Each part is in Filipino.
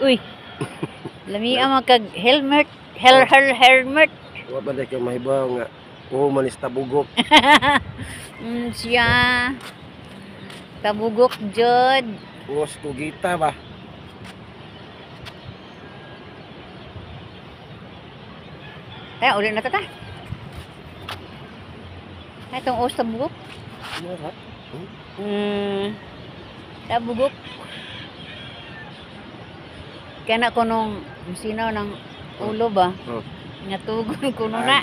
Uy, lami ang magkag helmet, helmet. Wa ba na kayo mahibaw nga. Oo, manis tabugok. Siya. Tabugok jud. Uwas tugita ba? Kaya ulit na ta. Ay, itong os tabugok. Ano ba? Tabugok. Kaya na ko nung sino ng ulo ba? Nga tugon ko na.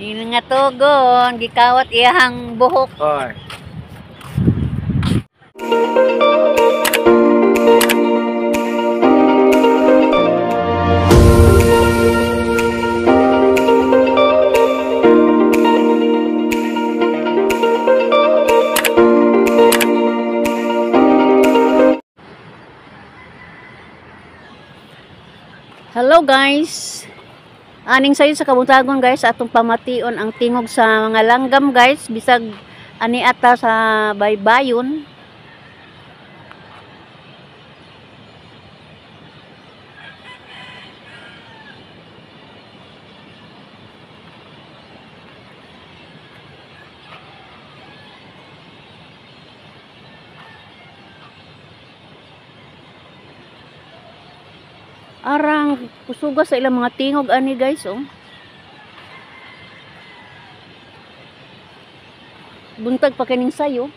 Hindi nga tugon. Gikawat iyang buhok. Oy. Hello guys. Aning sayo sa kabuntagon guys, atong pamation ang tingog sa mga langgam guys, bisag ani ata sa baybayon. Arang kusuga sa ilang mga tingog ani guys oh. Buntag pa kining sayo.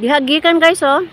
Dihagikan guys oh.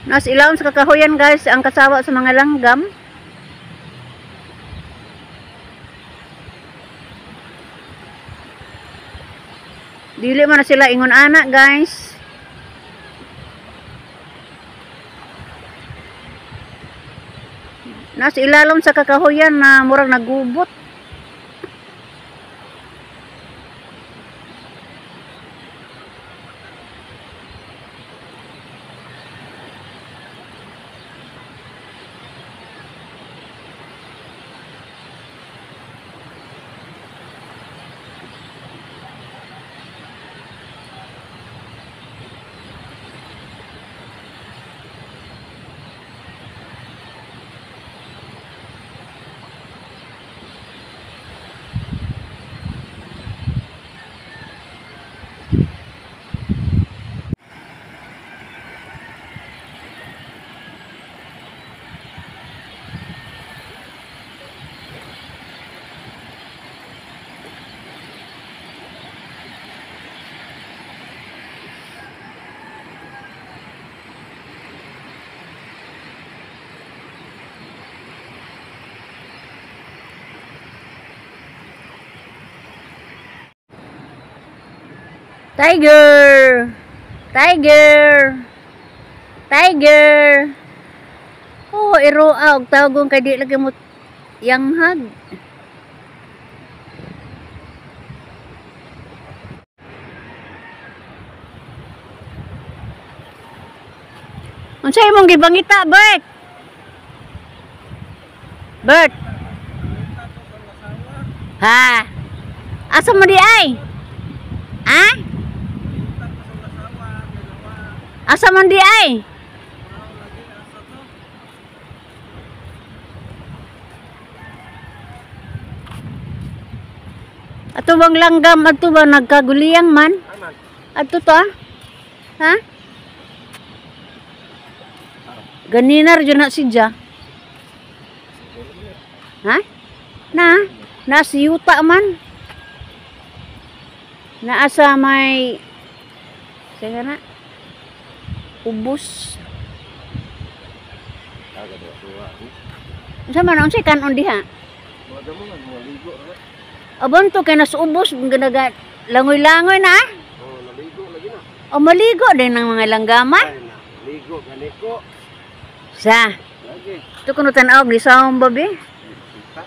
Nas ilawom sa kakahuyan guys ang kasawa sa mga langgam. Dili man na sila ingon anak guys. Nas ilalom sa kakahuyan na murag nagubot. Tiger! Tiger! Tiger! Oh, iroa og tawgon kay di lagi mo yanghag. Unsa imong gibangita, Bert? Bert. Ha? Asa mo di ay? Ha? Asa man di ay? Ato bang langgam, ato bang nagkaguliyang man? Ato to ah? Ha? Ganinar dyan na si Ja. Ha? Nasa yuta man. Naasa may sige na. Ubos. Aga ba tuwa. Unsa man unsay kanon diha? Wala mo nga maligo ra. Abon to kay nasubos ganaga langoy-langoy na. Oh, naligo lagi na. O maligo din ng mga langgama. Ay, naligo ganiko. Sa. Lagi. Ito kuno tan-aw ni saong babi. Kita.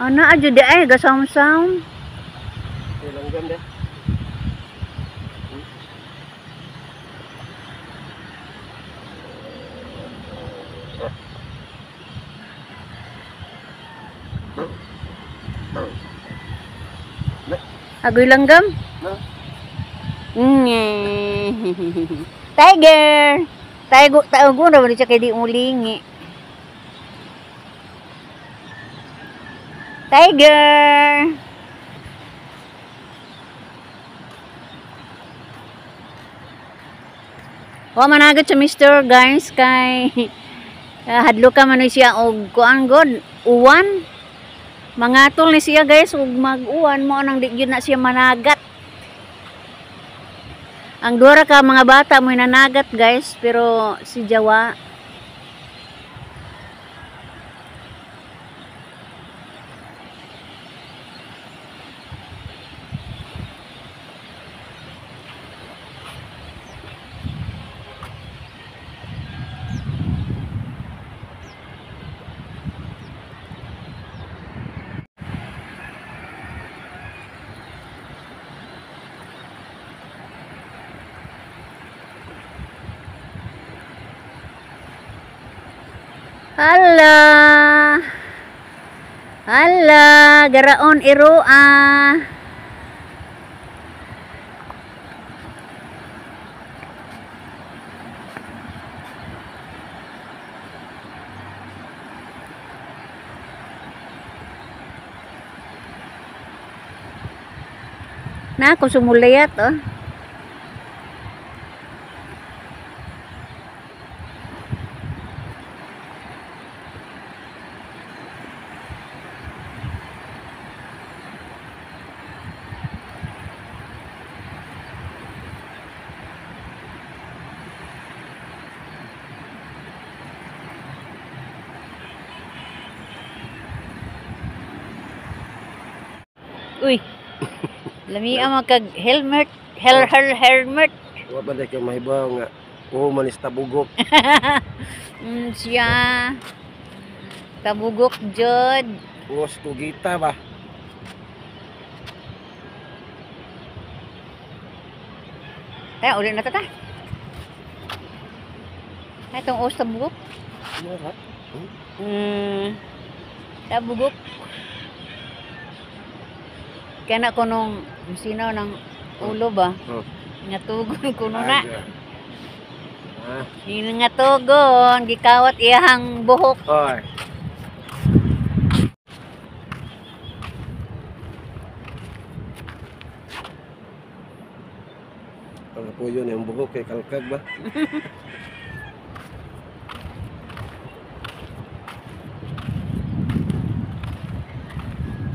Ana adyo di ay gasaom-saom. Ilang ganda. Agoy langgam. Na. Tiger. Tago na wala siya kay di mulingi. Tiger. Wa managat sa Mr. guys kay hadlo ka man siya og kuan god uwan. Mangatol ni siya guys ug mag-uwan mo nang di gyud na siya managat. Ang dura ka mga bata mo nanagat guys pero si Jawa Hala. Hala, garaon iroa. Na ako sumulayat oh. Uy. Lami ang magkag helmet, helmet. Wa ba kay mahibaw nga manis tabugok. Siya. Tabugok jud. Ngos tugita ba? Tayo ulit na ta. Ay tong os tabugok. Ano ra? Tabugok. Kaya na ko nung sinaw ng ulo ba? Oh. Nga tugon ko na. Ah. Hindi nga tugon. Gikawat iyang buhok. Oy. Ano po yun, yung buhok kay kalkag ba?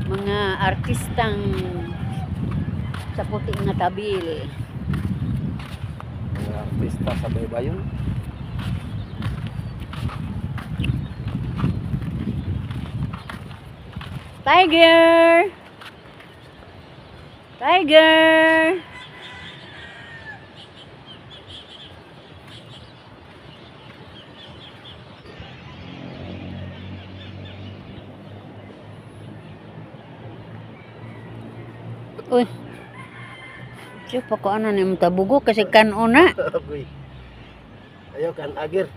Mga artistang sa puti nga tabil. Mga artista sa baybayon. Tiger! Tiger! Uy. Siya pa ko ano ni tabugok kasi kanon na. Agoy. Ayaw kan agir.